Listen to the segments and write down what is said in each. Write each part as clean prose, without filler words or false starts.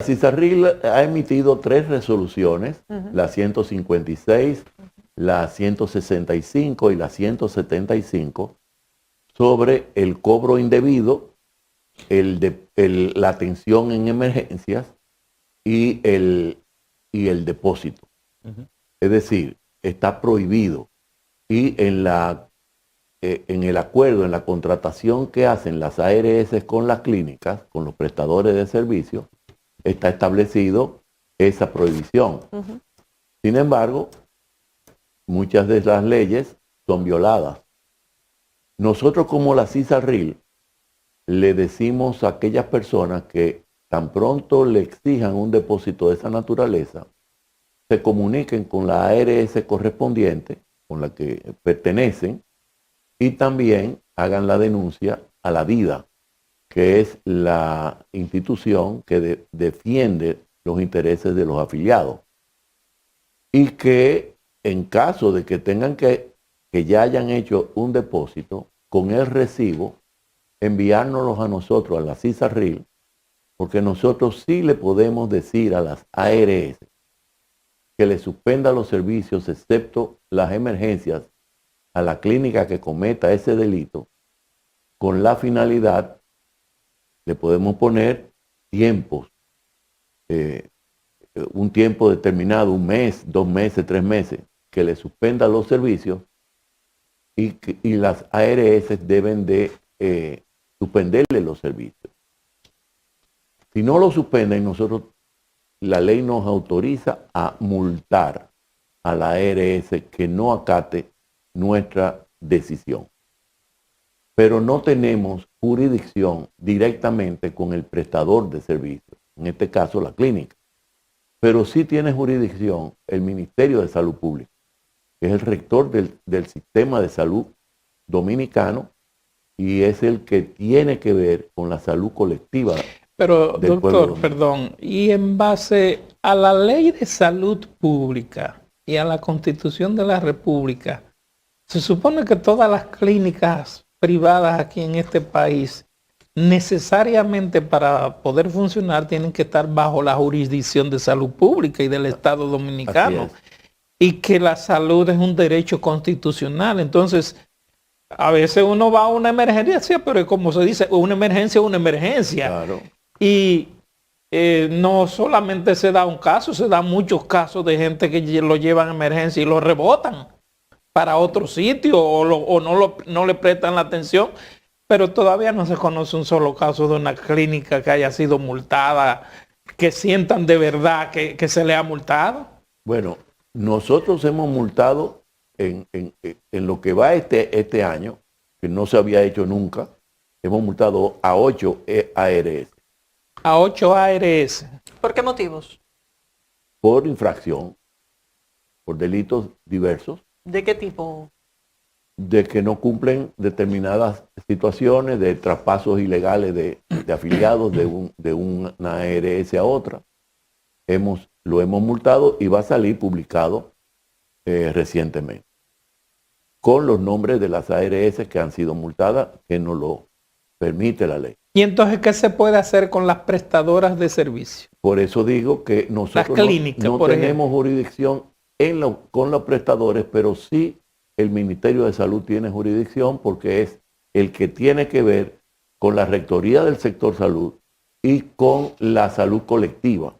CISARRIL ha emitido 3 resoluciones, la 156, la 165 y la 175, sobre el cobro indebido, la atención en emergencias y el depósito. Es decir, está prohibido. Y en el acuerdo, en la contratación que hacen las ARS con las clínicas, con los prestadores de servicios, está establecido esa prohibición. Sin embargo, muchas de las leyes son violadas. Nosotros, como la CISARRIL, le decimos a aquellas personas que tan pronto le exijan un depósito de esa naturaleza, se comuniquen con la ARS correspondiente, con la que pertenecen, y también hagan la denuncia a la DIDA, que es la institución que defiende los intereses de los afiliados. Y que en caso de que tengan que ya hayan hecho un depósito, con el recibo, enviárnoslos a nosotros, a la CISARRIL, porque nosotros sí le podemos decir a las ARS que le suspenda los servicios, excepto las emergencias, a la clínica que cometa ese delito, con la finalidad, le podemos poner tiempos, un tiempo determinado, 1 mes, 2 meses, 3 meses, que le suspenda los servicios, y las ARS deben de suspenderle los servicios. Si no lo suspenden, nosotros, la ley nos autoriza a multar a la ARS que no acate nuestra decisión. Pero no tenemos jurisdicción directamente con el prestador de servicios, en este caso la clínica. Pero sí tiene jurisdicción el Ministerio de Salud Pública, que es el rector del sistema de salud dominicano y es el que tiene que ver con la salud colectiva. Pero, doctor, perdón, y en base a la ley de salud pública y a la Constitución de la República, se supone que todas las clínicas privadas aquí en este país, necesariamente para poder funcionar, tienen que estar bajo la jurisdicción de salud pública y del Estado Dominicano. Y que la salud es un derecho constitucional. Entonces, a veces uno va a una emergencia, pero como se dice, una emergencia es una emergencia. Claro. Y no solamente se da un caso, se dan muchos casos de gente que lo llevan a emergencia y lo rebotan para otro sitio o no le prestan la atención, pero todavía no se conoce un solo caso de una clínica que haya sido multada, que sientan de verdad que se le ha multado. Bueno, nosotros hemos multado en lo que va este año, que no se había hecho nunca, hemos multado a 8 ARS. A 8 ARS. ¿Por qué motivos? Por infracción, por delitos diversos. ¿De qué tipo? De que no cumplen determinadas situaciones, de traspasos ilegales de afiliados de una ARS a otra. Lo hemos multado y va a salir publicado recientemente, con los nombres de las ARS que han sido multadas, que nos lo permite la ley. ¿Y entonces qué se puede hacer con las prestadoras de servicio? Por eso digo que nosotros no tenemos jurisdicción con los prestadores, pero sí el Ministerio de Salud tiene jurisdicción porque es el que tiene que ver con la rectoría del sector salud y con la salud colectiva.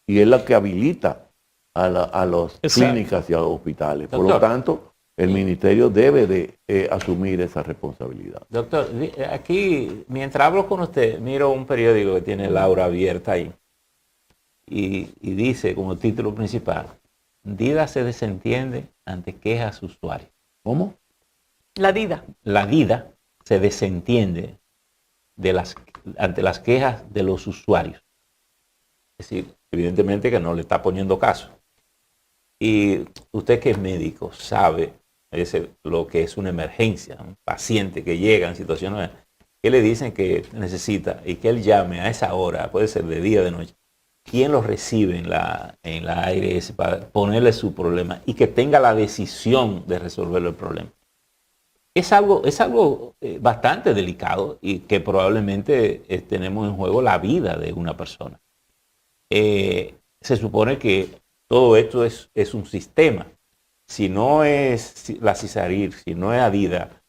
Y es la que habilita a las clínicas y a los hospitales. Doctor, por lo tanto, el ministerio debe de asumir esa responsabilidad. Doctor, aquí, mientras hablo con usted, miro un periódico que tiene Laura abierta ahí. Y dice como título principal, DIDA se desentiende ante quejas usuarias. ¿Cómo? La DIDA. La DIDA se desentiende ante las quejas de los usuarios. Es decir, evidentemente que no le está poniendo caso. Y usted que es médico sabe lo que es una emergencia, un paciente que llega en situaciones que le dicen que necesita y que él llame a esa hora, puede ser de día o de noche. ¿Quién lo recibe en la ARS para ponerle su problema y que tenga la decisión de resolver el problema? Es algo bastante delicado y que probablemente tenemos en juego la vida de una persona. se supone que todo esto es un sistema. Si no es la CISARIR, si no es ADIDA,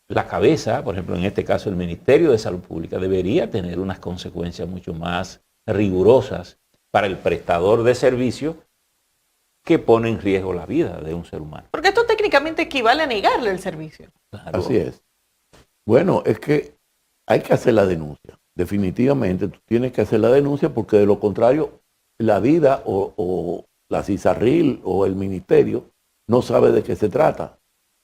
la cabeza, por ejemplo, en este caso el Ministerio de Salud Pública, debería tener unas consecuencias mucho más rigurosas para el prestador de servicio que pone en riesgo la vida de un ser humano. Porque esto técnicamente equivale a negarle el servicio. Claro. Así es. Bueno, es que hay que hacer la denuncia. Definitivamente tú tienes que hacer la denuncia porque de lo contrario la vida o la CISARIL o el ministerio no sabe de qué se trata.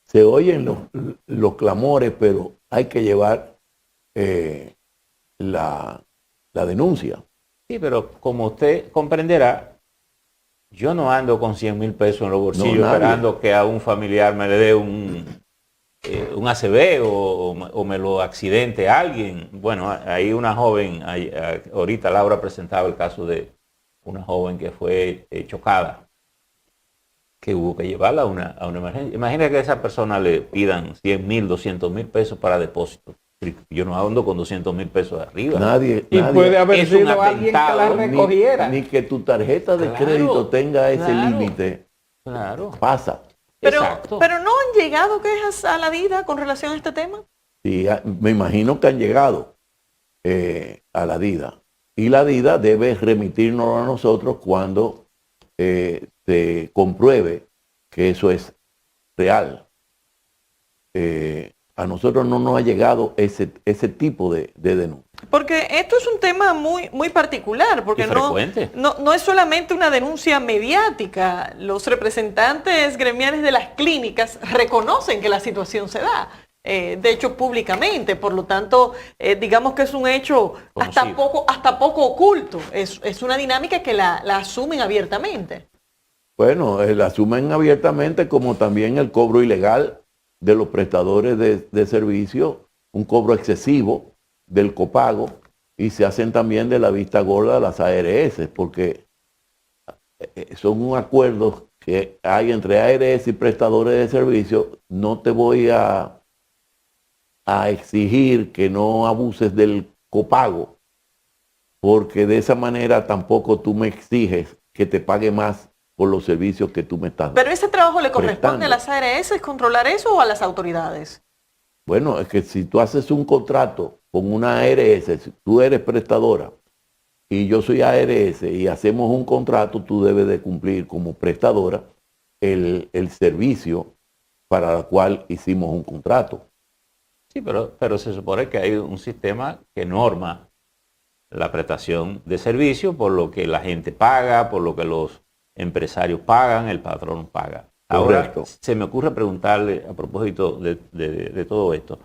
Se oyen los clamores, pero hay que llevar la denuncia. Sí, pero como usted comprenderá, yo no ando con 100,000 pesos en los bolsillos esperando que a un familiar me le dé un ACV o me lo accidente alguien. Bueno, hay una joven, ahorita Laura presentaba el caso de una joven que fue chocada, que hubo que llevarla a una emergencia. Imagina que a esa persona le pidan 100,000, 200,000 pesos para depósito. Yo no ando con 200,000 pesos de arriba. Nadie puede haber es un sido alguien que la atentado, recogiera. ni que tu tarjeta de crédito tenga ese límite. Claro. Pasa. Pero no han llegado quejas a la DIDA con relación a este tema. Sí, me imagino que han llegado a la DIDA. Y la DIDA debe remitirnos a nosotros cuando se compruebe que eso es real. A nosotros no nos ha llegado ese tipo de denuncia. Porque esto es un tema muy, muy particular, porque no es solamente una denuncia mediática. Los representantes gremiales de las clínicas reconocen que la situación se da, de hecho públicamente, por lo tanto, digamos que es un hecho hasta poco oculto, es una dinámica que la asumen abiertamente. Bueno, la asumen abiertamente como también el cobro ilegal de los prestadores de servicio, un cobro excesivo del copago, y se hacen también de la vista gorda las ARS, porque son un acuerdo que hay entre ARS y prestadores de servicio. No te voy a exigir que no abuses del copago, porque de esa manera tampoco tú me exiges que te pague más por los servicios que tú me estás dando. ¿Pero ese trabajo le corresponde a las ARS controlar eso o a las autoridades? Bueno, es que si tú haces un contrato con una ARS, si tú eres prestadora y yo soy ARS y hacemos un contrato, tú debes de cumplir como prestadora el servicio para el cual hicimos un contrato. Sí, pero se supone que hay un sistema que norma la prestación de servicio por lo que la gente paga, por lo que los empresarios pagan, el patrón paga. Ahora, se me ocurre preguntarle a propósito de todo esto,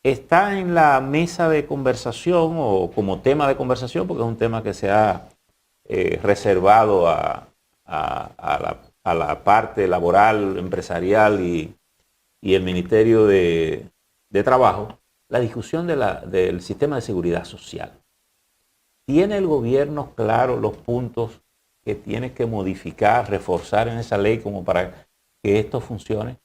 ¿está en la mesa de conversación o como tema de conversación? Porque es un tema que se ha reservado a la parte laboral, empresarial y el Ministerio de Trabajo, la discusión del sistema de seguridad social. ¿Tiene el gobierno claro los puntos que tiene que modificar, reforzar en esa ley como para que esto funcione?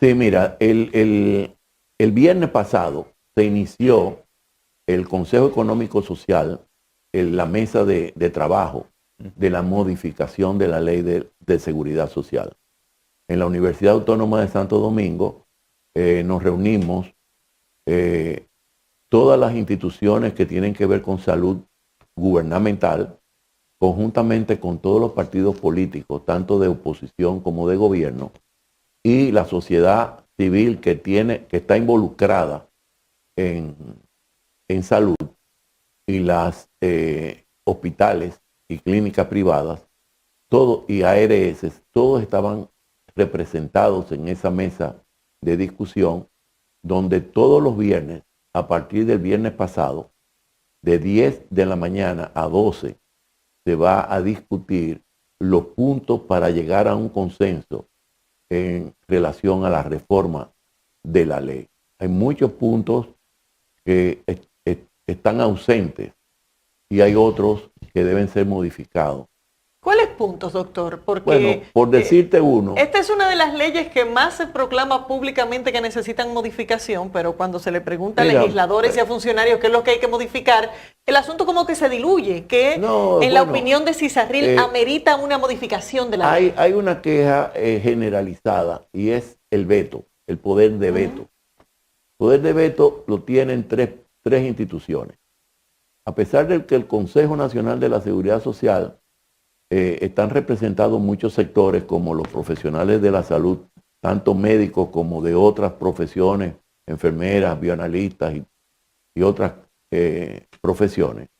Sí, mira, el viernes pasado se inició el Consejo Económico Social, la mesa de trabajo de la modificación de la ley de seguridad social. En la Universidad Autónoma de Santo Domingo nos reunimos todas las instituciones que tienen que ver con salud gubernamental, conjuntamente con todos los partidos políticos, tanto de oposición como de gobierno, y la sociedad civil que está involucrada en salud, y las hospitales y clínicas privadas, y ARS, todos estaban representados en esa mesa de discusión, donde todos los viernes, a partir del viernes pasado, de 10 de la mañana a 12, se va a discutir los puntos para llegar a un consenso en relación a la reforma de la ley. Hay muchos puntos que están ausentes y hay otros que deben ser modificados. ¿Cuáles puntos, doctor? Porque, bueno, por decirte uno. Esta es una de las leyes que más se proclama públicamente que necesitan modificación, pero cuando se le pregunta a legisladores y a funcionarios qué es lo que hay que modificar, el asunto como que se diluye, que la opinión de Cisarril amerita una modificación de la ley. Hay una queja generalizada y es el veto, el poder de veto. El poder de veto lo tienen tres instituciones. A pesar de que el Consejo Nacional de la Seguridad Social están representados muchos sectores como los profesionales de la salud, tanto médicos como de otras profesiones, enfermeras, bioanalistas y otras profesiones.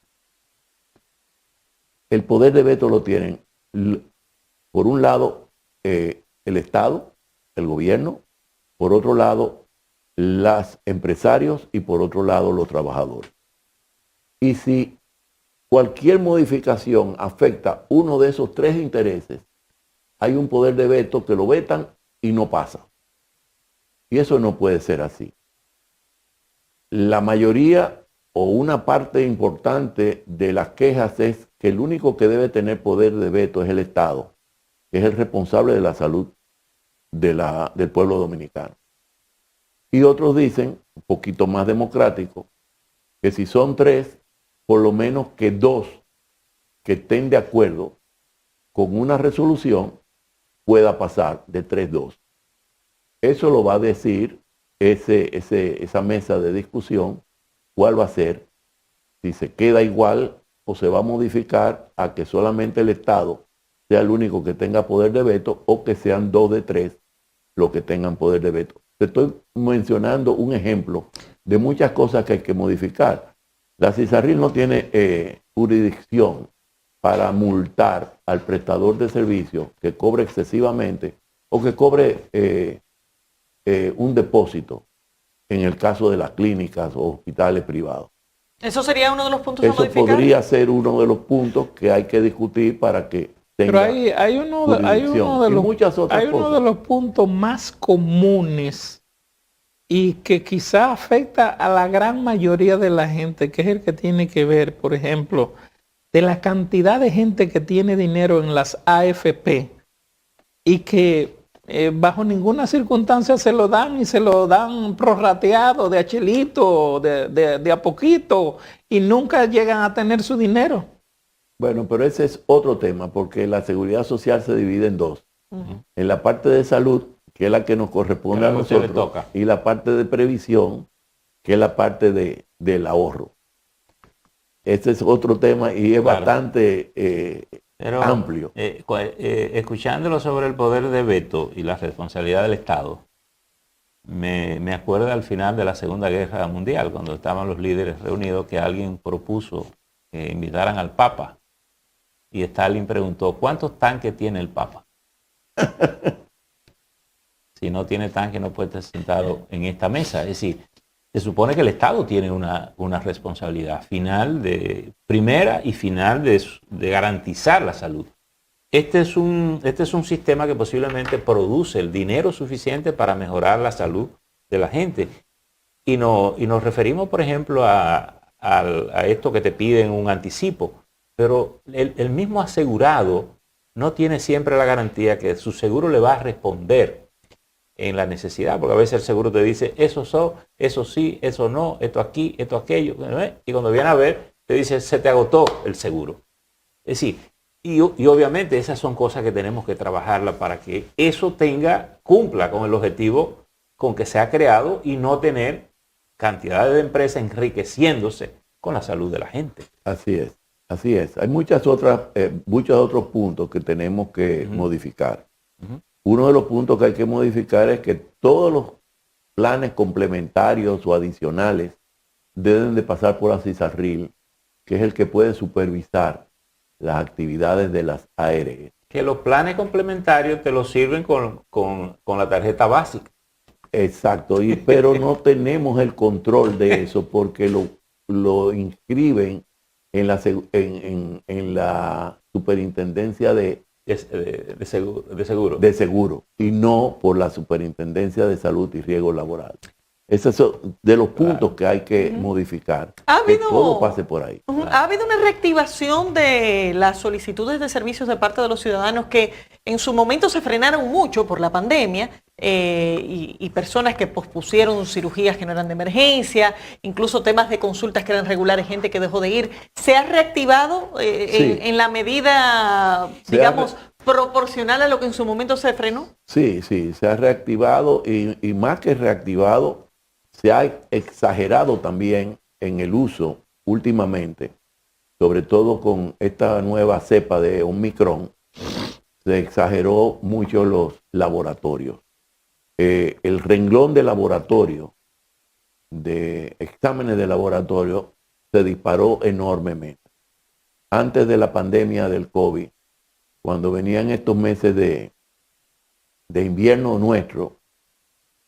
El poder de veto lo tienen, por un lado, el Estado, el gobierno, por otro lado, los empresarios y por otro lado, los trabajadores. Y si cualquier modificación afecta uno de esos tres intereses, hay un poder de veto que lo vetan y no pasa. Y eso no puede ser así. La mayoría o una parte importante de las quejas es que el único que debe tener poder de veto es el Estado, que es el responsable de la salud del pueblo dominicano. Y otros dicen, un poquito más democrático, que si son tres, por lo menos que dos que estén de acuerdo con una resolución pueda pasar de 3-2. Eso lo va a decir esa mesa de discusión, cuál va a ser, si se queda igual o se va a modificar a que solamente el Estado sea el único que tenga poder de veto o que sean 2 de 3 los que tengan poder de veto. Te estoy mencionando un ejemplo de muchas cosas que hay que modificar. La Cisarril no tiene jurisdicción para multar al prestador de servicio que cobre excesivamente o que cobre un depósito en el caso de las clínicas o hospitales privados. ¿Eso sería uno de los puntos a modificar? Eso podría ser uno de los puntos que hay que discutir para que tenga. Pero hay uno de los puntos más comunes y que quizá afecta a la gran mayoría de la gente, que es el que tiene que ver, por ejemplo, de la cantidad de gente que tiene dinero en las AFP y que bajo ninguna circunstancia se lo dan y se lo dan prorrateado de a chelito, de a poquito y nunca llegan a tener su dinero. Bueno, pero ese es otro tema porque la seguridad social se divide en dos. En la parte de salud, que es la que nos corresponde a nosotros, y la parte de previsión, que es la parte del ahorro. Este es otro tema y es bastante amplio. Escuchándolo sobre el poder de veto y la responsabilidad del Estado, me acuerdo al final de la Segunda Guerra Mundial, cuando estaban los líderes reunidos, que alguien propuso que invitaran al Papa. Y Stalin preguntó, ¿cuántos tanques tiene el Papa? Si no tiene tanque no puede estar sentado en esta mesa. Es decir, se supone que el Estado tiene una responsabilidad primera y final de garantizar la salud. Este es un sistema que posiblemente produce el dinero suficiente para mejorar la salud de la gente. Y nos referimos, por ejemplo, a esto que te piden un anticipo. Pero el mismo asegurado no tiene siempre la garantía que su seguro le va a responder en la necesidad, porque a veces el seguro te dice, eso sí, eso no, esto aquí, esto aquello, y cuando viene a ver, te dice, se te agotó el seguro. Es decir, y obviamente esas son cosas que tenemos que trabajarla para que eso cumpla con el objetivo con que se ha creado y no tener cantidades de empresas enriqueciéndose con la salud de la gente. Así es. Así es. Hay muchos otros puntos que tenemos que modificar. Uno de los puntos que hay que modificar es que todos los planes complementarios o adicionales deben de pasar por la Cisarril, que es el que puede supervisar las actividades de las ARS. Que los planes complementarios te los sirven con la tarjeta básica. Exacto, pero no tenemos el control de eso porque lo inscriben en la superintendencia de seguro y no por la superintendencia de salud y riesgo laboral. Esos son de los puntos que hay que modificar. Que todo pase por ahí. Ha habido una reactivación de las solicitudes de servicios de parte de los ciudadanos que en su momento se frenaron mucho por la pandemia y personas que pospusieron cirugías que no eran de emergencia, incluso temas de consultas que eran regulares, gente que dejó de ir. ¿Se ha reactivado sí. en la medida, digamos, proporcional a lo que en su momento se frenó? Sí, se ha reactivado y más que reactivado, se ha exagerado también en el uso últimamente, sobre todo con esta nueva cepa de Omicron, se exageró mucho los laboratorios. El renglón de laboratorio, de exámenes de laboratorio, se disparó enormemente. Antes de la pandemia del COVID, cuando venían estos meses de invierno nuestro,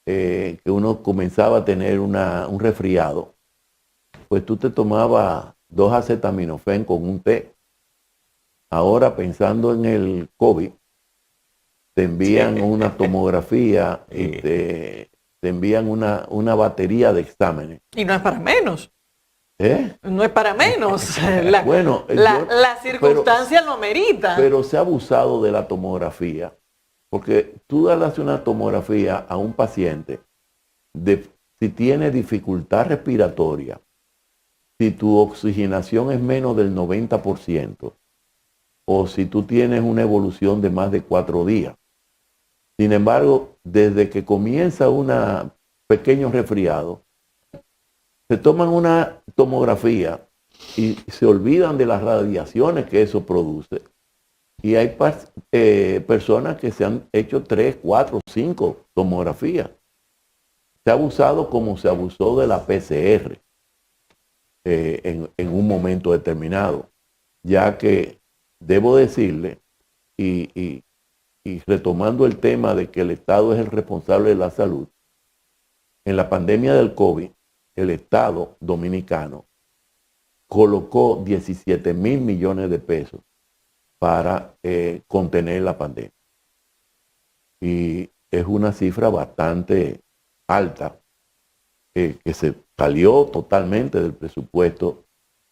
que uno comenzaba a tener un resfriado, pues tú te tomabas 2 acetaminofén con un té. Ahora, pensando en el COVID, te envían una tomografía y te envían una batería de exámenes. Y no es para menos. No es para menos. Bueno, la circunstancia lo amerita. Pero se ha abusado de la tomografía. Porque tú das una tomografía a un paciente si tiene dificultad respiratoria, si tu oxigenación es menos del 90%, o si tú tienes una evolución de más de 4 días. Sin embargo, desde que comienza un pequeño resfriado, se toman una tomografía y se olvidan de las radiaciones que eso produce. Y hay personas que se han hecho 3, 4, 5 tomografías. Se ha abusado como se abusó de la PCR en un momento determinado. Ya que debo decirle, y retomando el tema de que el Estado es el responsable de la salud, en la pandemia del COVID, el Estado dominicano colocó 17,000 millones de pesos para contener la pandemia. Y es una cifra bastante alta que se salió totalmente del presupuesto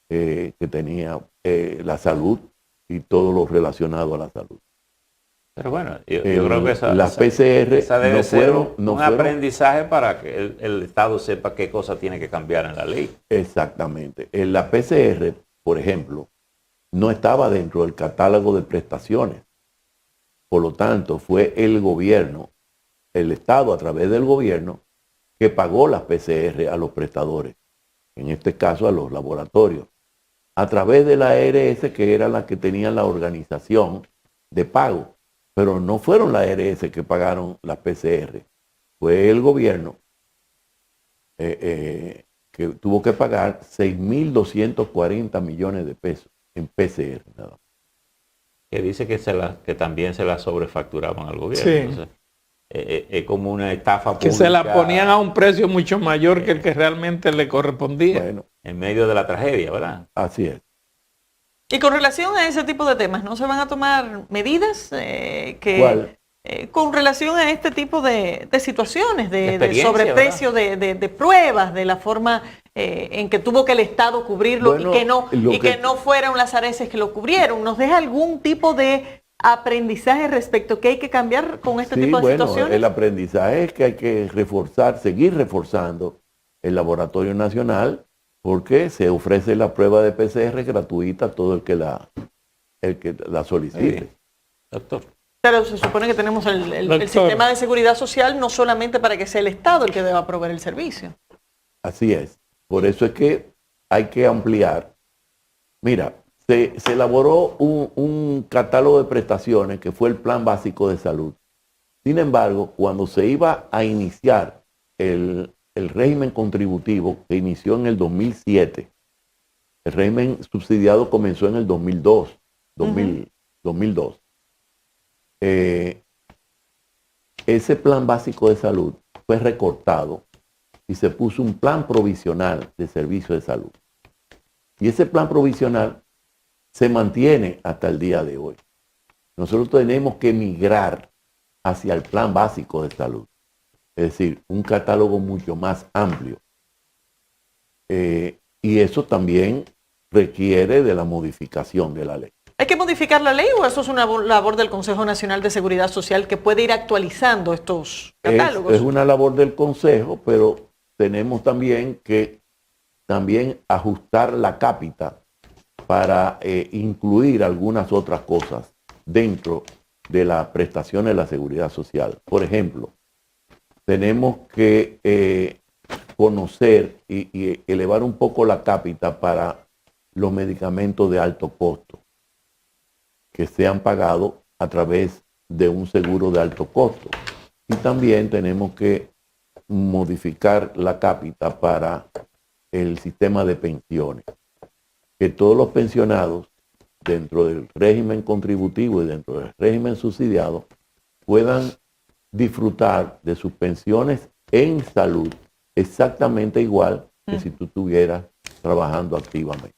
que tenía la salud y todo lo relacionado a la salud. Pero bueno, yo creo que las PCR esa debe ser un aprendizaje para que el Estado sepa qué cosa tiene que cambiar en la ley. Exactamente. La PCR, por ejemplo, no estaba dentro del catálogo de prestaciones. Por lo tanto, fue el gobierno, el Estado a través del gobierno, que pagó las PCR a los prestadores, en este caso a los laboratorios, a través de la ARS, que era la que tenía la organización de pago, pero no fueron la ARS que pagaron las PCR, fue el gobierno que tuvo que pagar 6.240 millones de pesos en PCR. Nada. Que dice que también se la sobrefacturaban al gobierno. Sí. Entonces, es como una estafa pública. Que se la ponían a un precio mucho mayor que el que realmente le correspondía. Bueno, en medio de la tragedia, ¿verdad? Así es. Y con relación a ese tipo de temas, ¿no se van a tomar medidas ¿Cuál? Con relación a este tipo de situaciones, de sobreprecio de pruebas, de la forma en que tuvo que el Estado cubrirlo, bueno, y que no fueron las ARS que lo cubrieron? ¿Nos deja algún tipo de aprendizaje respecto a qué hay que cambiar con este tipo de situaciones? El aprendizaje es que hay que seguir reforzando el Laboratorio Nacional, porque se ofrece la prueba de PCR gratuita a todo el que la solicite. Sí. Doctor. Pero se supone que tenemos el sistema de seguridad social no solamente para que sea el Estado el que deba proveer el servicio. Así es. Por eso es que hay que ampliar. Mira, se elaboró un catálogo de prestaciones que fue el Plan Básico de Salud. Sin embargo, cuando se iba a iniciar el régimen contributivo, que inició en el 2007, el régimen subsidiado comenzó en el 2002. Ese Plan Básico de Salud fue recortado y se puso un plan provisional de servicio de salud. Y ese plan provisional se mantiene hasta el día de hoy. Nosotros tenemos que migrar hacia el Plan Básico de Salud. Es decir, un catálogo mucho más amplio. Y eso también requiere de la modificación de la ley. ¿Hay que modificar la ley o eso es una labor del Consejo Nacional de Seguridad Social que puede ir actualizando estos catálogos? Es una labor del Consejo, pero tenemos también que ajustar la cápita para incluir algunas otras cosas dentro de las prestaciones de la seguridad social. Por ejemplo, tenemos que conocer y elevar un poco la cápita para los medicamentos de alto costo que sean pagados a través de un seguro de alto costo. Y también tenemos que modificar la cápita para el sistema de pensiones. Que todos los pensionados dentro del régimen contributivo y dentro del régimen subsidiado puedan disfrutar de sus pensiones en salud exactamente igual que si tú estuvieras trabajando activamente.